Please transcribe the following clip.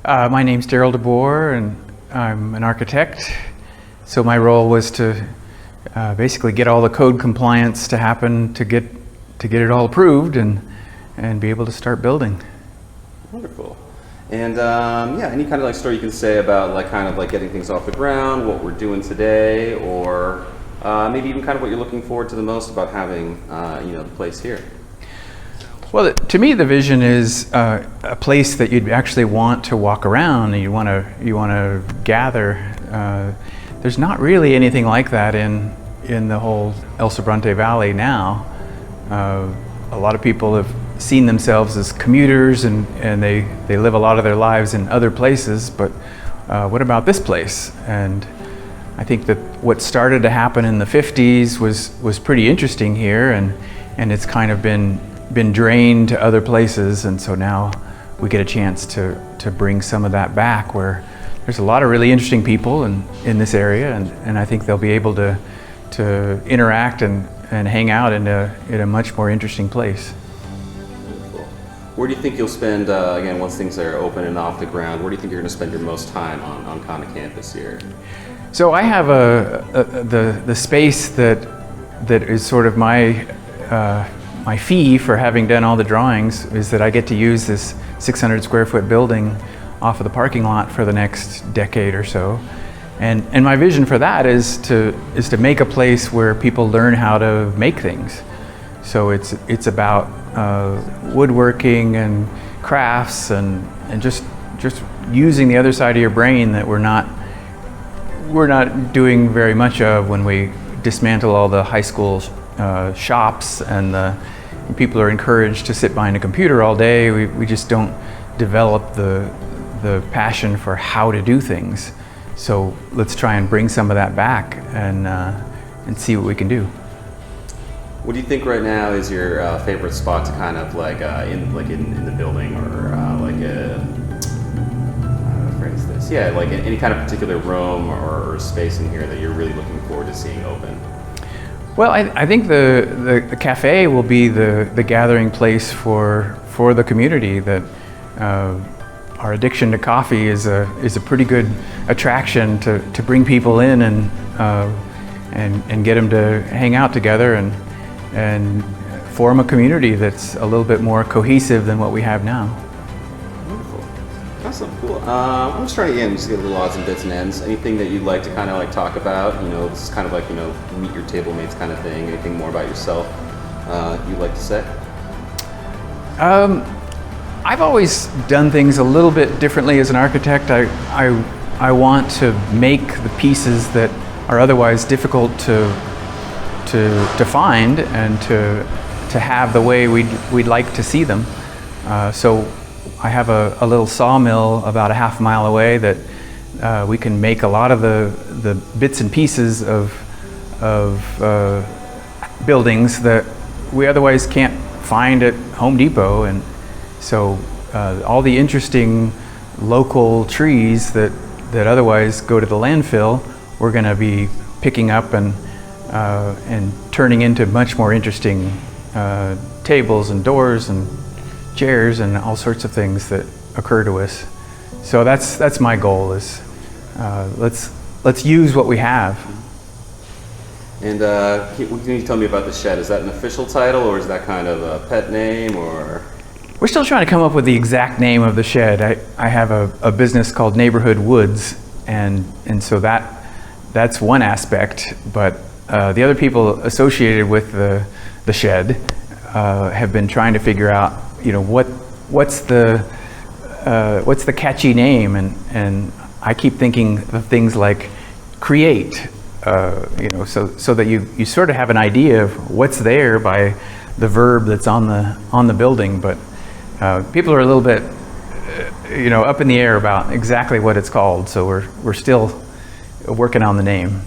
My name's Darrel DeBoer, and I'm an architect. So my role was to basically get all the code compliance to happen to get it all approved and be able to start building. Wonderful. And yeah, any kind of story you can say about getting things off the ground, what we're doing today, or maybe even kind of what you're looking forward to the most about having the place here. Well, to me, the vision is a place that you'd actually want to walk around and you want to gather. There's not really anything like that in the whole El Sobrante Valley now. A lot of people have seen themselves as commuters and they live a lot of their lives in other places, but what about this place? And I think that what started to happen in the 50s was pretty interesting here, and it's kind of been drained to other places, and so now we get a chance to bring some of that back, where there's a lot of really interesting people in this area, and I think they'll be able to interact and hang out in a much more interesting place. Cool. Where do you think you'll spend, again, once things are open and off the ground, where do you think you're going to spend your most time on kind of campus here? So I have the space that is sort of my fee for having done all the drawings, is that I get to use this 600 square foot building off of the parking lot for the next decade or so. And my vision for that is to make a place where people learn how to make things. So it's about woodworking and crafts and just using the other side of your brain that we're not doing very much of when we dismantle all the high school shops and people are encouraged to sit behind a computer all day. We just don't develop the passion for how to do things. So let's try and bring some of that back and see what we can do. What do you think right now is your favorite spot to kind of in the building, or how to phrase this? Yeah, like any kind of particular room or space in here that you're really looking forward to seeing open? Well, I think the cafe will be the gathering place for the community. That our addiction to coffee is a pretty good attraction to bring people in and get them to hang out together and form a community that's a little bit more cohesive than what we have now. Wonderful. Awesome, cool. I'm just trying to, again, just get little odds and bits and ends. Anything that you'd like to kind of talk about? This is kind of meet your tablemates kind of thing. Anything more about yourself you'd like to say? I've always done things a little bit differently as an architect. I want to make the pieces that are otherwise difficult to find and to have the way we'd like to see them. So I have a little sawmill about a half mile away that we can make a lot of the bits and pieces of buildings that we otherwise can't find at Home Depot. And so all the interesting local trees that otherwise go to the landfill, we're going to be picking up and turning into much more interesting tables and doors and chairs and all sorts of things that occur to us. So that's my goal, is let's use what we have. And can you tell me about the shed? Is that an official title, or is that kind of a pet name, or? We're still trying to come up with the exact name of the shed. I have a business called Neighborhood Woods, and so that's one aspect, but the other people associated with the shed have been trying to figure out, what's the catchy name, and I keep thinking of things like create, so that you sort of have an idea of what's there by the verb that's on the building, but people are a little bit up in the air about exactly what it's called, so we're still working on the name.